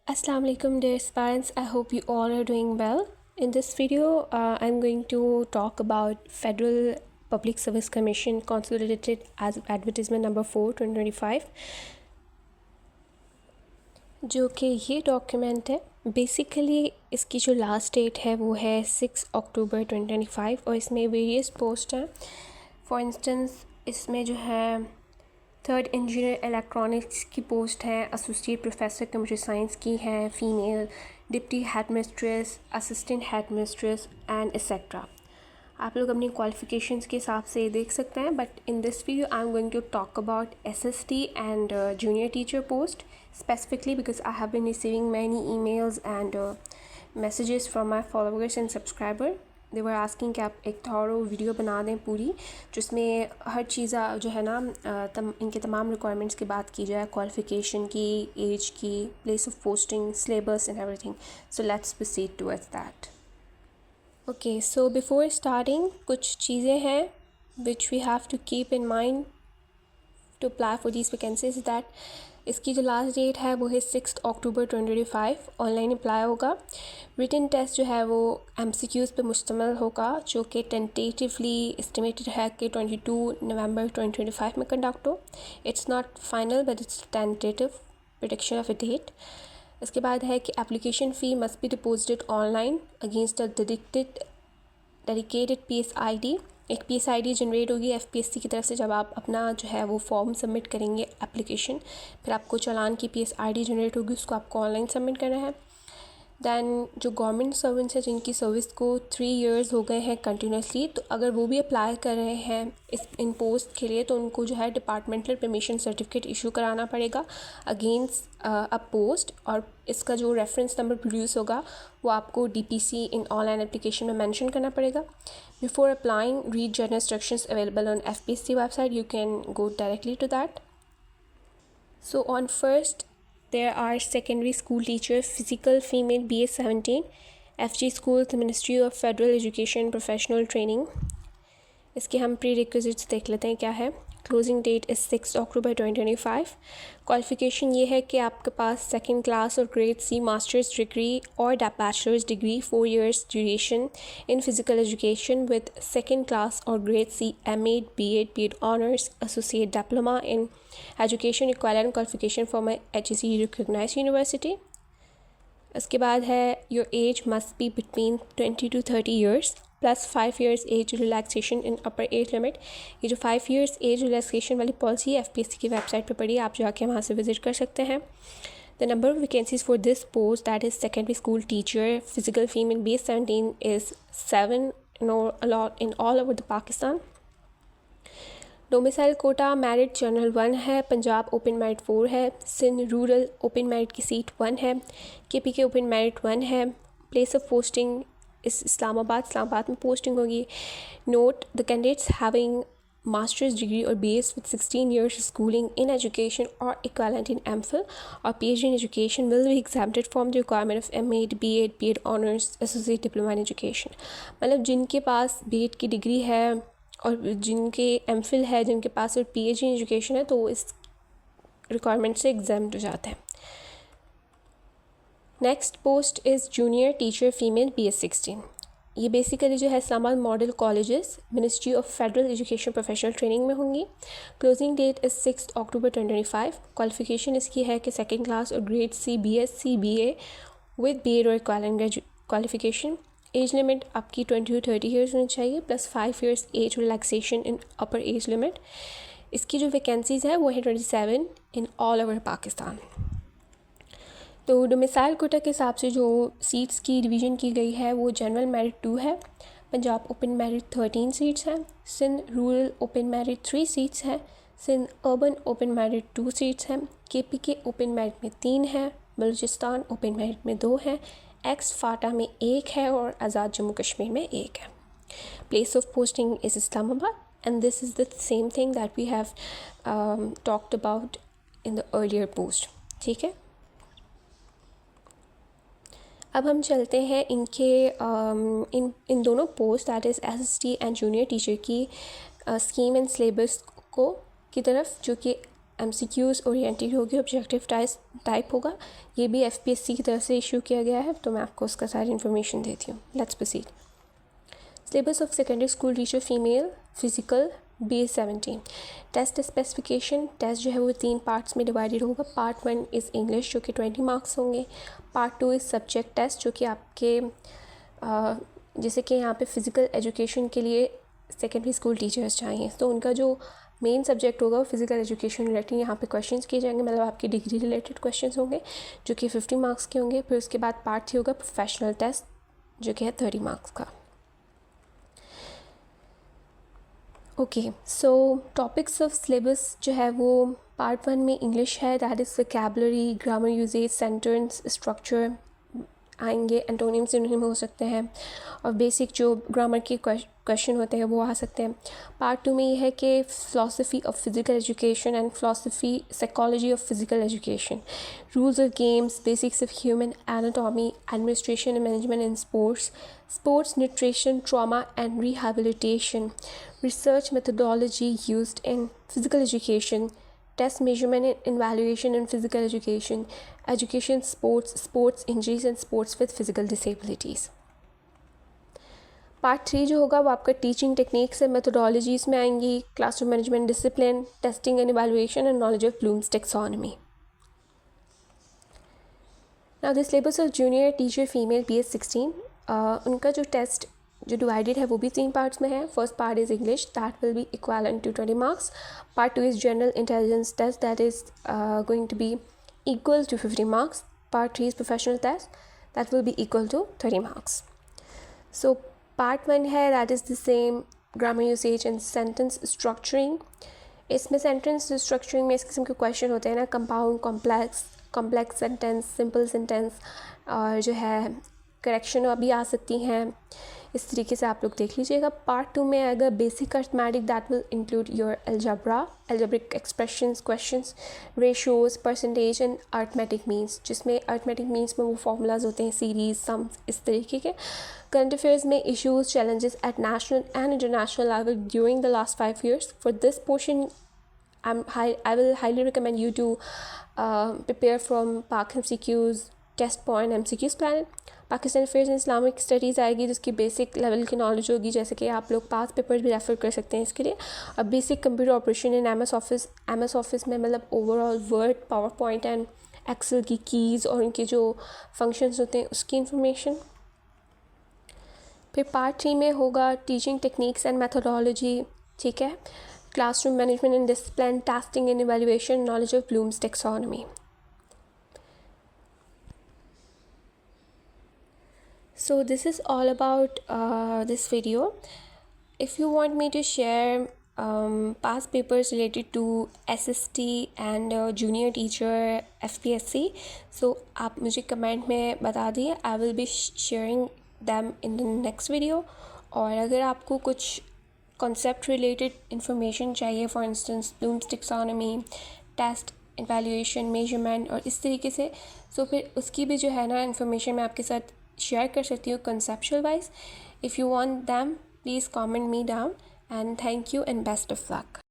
Assalamu alaikum dear aspirants, I hope you all are doing well. In this video, I'm going to talk about Federal Public Service Commission Consolidated as Advertisement number 4 2025, जो कि ये document है। Basically इसकी जो last date है वो है 6 अक्टूबर 2025 और इसमें वेरियस पोस्ट हैं। फॉर इंस्टेंस इसमें जो है थर्ड इंजीनियर इलेक्ट्रॉनिक्स की पोस्ट है, एसोसिएट प्रोफेसर कंप्यूटर साइंस की है female, deputy head mistress, assistant head mistress and etcetera. आप लोग अपनी क्वालिफ़िकेशंस के हिसाब से देख सकते हैं, but in this video I am going to talk about SST and junior teacher post specifically because I have been receiving many emails and messages from my followers and subscriber. They were asking कि आप एक thorough video बना दें पूरी, जिसमें हर चीज़ जो है ना इनके तमाम रिक्वायरमेंट्स की बात की जाए, क्वालिफ़िकेशन की, एज की, place of posting, syllabus and everything. So let's proceed towards that. Okay, so before starting कुछ चीज़ें हैं which we have to keep in mind to apply for these vacancies. That इसकी जो लास्ट डेट है वो है 6 अक्टूबर 2025. Online apply होगा. Written test जो है वो MCQs पे मुश्तमिल होगा, जो कि टेंटेटिवली एस्टिमेटेड है कि 22 नवंबर 2025 में कंडक्ट हो. It's not final but it's tentative prediction of a date. इसके बाद है कि application fee must be deposited online against a dedicated PSID. एक PSID जनरेट होगी FPSC की तरफ से. जब आप अपना जो है वो फॉर्म सबमिट करेंगे एप्लीकेशन, फिर आपको चालान की PSID जनरेट होगी, उसको आपको ऑनलाइन सबमिट करना है. दैन जो गवर्नमेंट सर्वेंट्स हैं जिनकी सर्विस को 3 इयर्स हो गए हैं कंटिन्यूसली, तो अगर वो भी अप्लाई कर रहे हैं इन पोस्ट के लिए, तो उनको जो है डिपार्टमेंटल परमिशन सर्टिफिकेट इशू कराना पड़ेगा अगेंस्ट अ पोस्ट, और इसका जो रेफरेंस नंबर प्रोड्यूस होगा वो आपको DPC इन ऑनलाइन एप्लीकेशन में मेंशन करना पड़ेगा. Before applying, read general instructions available on FPSC website. You can go directly to that. So on first, there are secondary school teacher, physical female BA 17, FG schools, Ministry of Federal Education Professional Training. इसके हम pre requisites देख लेते हैं क्या है. Closing date is 6 October 2025. Qualification ये है कि आपके पास सेकंड क्लास और ग्रेड C मास्टर्स डिग्री और bachelors degree 4 years duration in physical education with second class और grade C M.Ed, B.Ed honours, associate diploma in education equivalent qualification from HEC recognised university. इसके बाद है your age must be between 20 to 30 years plus 5 years age relaxation in upper age limit. ये जो 5 years age relaxation वाली policy FPSC की website पे पड़ी है, आप जाके वहाँ से विजिट कर सकते हैं. The number of vacancies for this post, that is secondary school teacher physical female BA 17, is 7 in all over the Pakistan. Domicile quota merit general 1 है, पंजाब ओपन मेरिट 4 है, सिंध रूरल ओपन मेरिट की seat 1 है, KPK open merit 1 है. Place of posting इस इस्लामाबाद में posting होगी. Note, the candidates having masters degree और BS with 16 years schooling in education or equivalent in MPhil or PhD in education will be exempted from the requirement of M.Ed, B.Ed honors, associate diploma in education. मतलब जिनके पास B.Ed की degree है और जिनके MPhil है, जिनके पास और PhD in education है, तो वो इस रिक्वायरमेंट से एग्जाम्ड हो जाते हैं. Next post is junior teacher female BS 16. ये बेसिकली जो है Islamabad model colleges ministry of federal education professional training में होंगी. Closing date is 6 October 2025. Qualification इसकी है कि सेकेंड क्लास और grade C BSc BA with B.Ed और इक्विवेलेंट क्वालिफ़िकेशन. एज लिमिट आपकी 20 to 30 years होनी चाहिए plus 5 years age relaxation in upper age limit. इसकी जो वैकेंसीज़ है वो है 27 इन ऑल ओवर पाकिस्तान. तो डोमिसाइल कोटा के हिसाब से जो सीट्स की डिवीज़न की गई है वो जनरल मेरिट 2 है, पंजाब ओपन मेरिट 13 सीट्स हैं, Sindh rural open merit 3 seats हैं, Sindh urban open merit 2 seats हैं, KPK ओपन मेरिट में 3 हैं, बलूचिस्तान ओपन मेरिट में 2 हैं, एक्स फाटा में 1 है और आज़ाद जम्मू कश्मीर में 1 है. Place of posting is Islamabad and this is the same thing that we have talked about in the earlier post. ठीक है, अब हम चलते हैं इनके इन दोनों post that is SST and junior teacher की स्कीम एंड सिलेबस को की तरफ, जो कि MCQs ओरिएंटेड होगी, ऑब्जेक्टिव टाइप होगा। ये भी FPSC की तरफ से इशू किया गया है, तो मैं आपको उसका सारी इन्फॉर्मेशन देती हूँ। Let's proceed. Syllabus of secondary school teacher female physical BA17। Test specification, test जो है वो 3 पार्ट्स में डिवाइडेड होगा। पार्ट 1 इज़ इंग्लिश जो कि 20 मार्क्स होंगे। पार्ट 2 इज़ सब्जेक्ट टेस्ट जो कि आपके जैसे कि यहाँ पे फ़िज़िकल एजुकेशन के लिए सेकेंडरी स्कूल टीचर्स चाहिए, तो उनका जो मेन सब्जेक्ट होगा वो फिज़िकल एजुकेशन रिलेटेड यहाँ पे क्वेश्चंस किए जाएंगे, मतलब आपकी डिग्री रिलेटेड क्वेश्चंस होंगे जो कि 50 मार्क्स के होंगे। फिर उसके बाद पार्ट 3 होगा प्रोफेशनल टेस्ट जो कि है 30 मार्क्स का। Okay, so topics of syllabus जो है वो पार्ट 1 में इंग्लिश है, that is vocabulary, grammar usage, sentence structure आएंगे, एंटोनिम सिनोनिम हो सकते हैं, और बेसिक जो ग्रामर के क्वेश्चन होते हैं वो आ सकते हैं। पार्ट 2 में ये है कि philosophy of physical education and philosophy psychology of physical education, rules of games, basics of human anatomy, administration and management in sports nutrition, trauma and rehabilitation, research methodology used in physical education, test measurement and evaluation in physical education, sports injuries and sports with physical disabilities. Part 3 जो होगा वो आपका teaching techniques and मेथोडोलॉजीज़ में आएंगी, classroom management, discipline, testing and evaluation and knowledge of blooms taxonomy. Now the syllabus of junior teacher female BA16, उनका जो test जो divided है वो भी 3 पार्ट्स में है। First part is English, that will be equivalent to 20 marks. Part 2 is general intelligence test, that is going to be equal to 50 marks. Part 3 is professional test, that will be equal to 30 marks. So part 1 है, that is the same, grammar usage and sentence structuring. इसमें sentence structuring में इस किस्म के question होते हैं ना, compound, complex sentence, simple sentence, और जो है करेक्शन अभी आ सकती हैं, इस तरीके से आप लोग देख लीजिएगा। पार्ट 2 में आएगा basic arithmetic, that will include your algebraic expressions, questions, ratios, percentage and arithmetic means, जिसमें अर्थमेटिक मीन्स में वो फार्मूलाज होते हैं, सीरीज, सम्स, इस तरीके के। करंट अफेयर्स में issues, challenges at national and international level during the last 5 years. For this portion I will highly recommend you to prepare from Pak MCQs, Test Point, MCQs Planet. Pakistan affairs and Islamic studies आएगी जिसकी basic level की knowledge होगी, जैसे कि आप लोग पास papers भी refer कर सकते हैं इसके लिए। अब basic computer operation in MS office में मतलब overall Word, PowerPoint and Excel की कीज़ और उनके जो फंक्शंस होते हैं उसकी इंफॉर्मेशन। फिर पार्ट 3 में होगा टीचिंग टेक्निक्स एंड मैथोडोलॉजी, ठीक है, classroom management and discipline, testing and evaluation, knowledge of blooms taxonomy. So this is all about this video. If you want me to share past papers related to SST and junior teacher FPSC, so आप मुझे comment में बता दिए, I will be sharing them in the next video. और अगर आपको कुछ concept related information चाहिए, for instance Bloom's taxonomy, test, evaluation, measurement और इस तरीके से, so फिर उसकी भी जो है ना information मैं आपके साथ शेयर कर सकती हूँ conceptual wise. If you want them, please comment me down, and thank you and best of luck.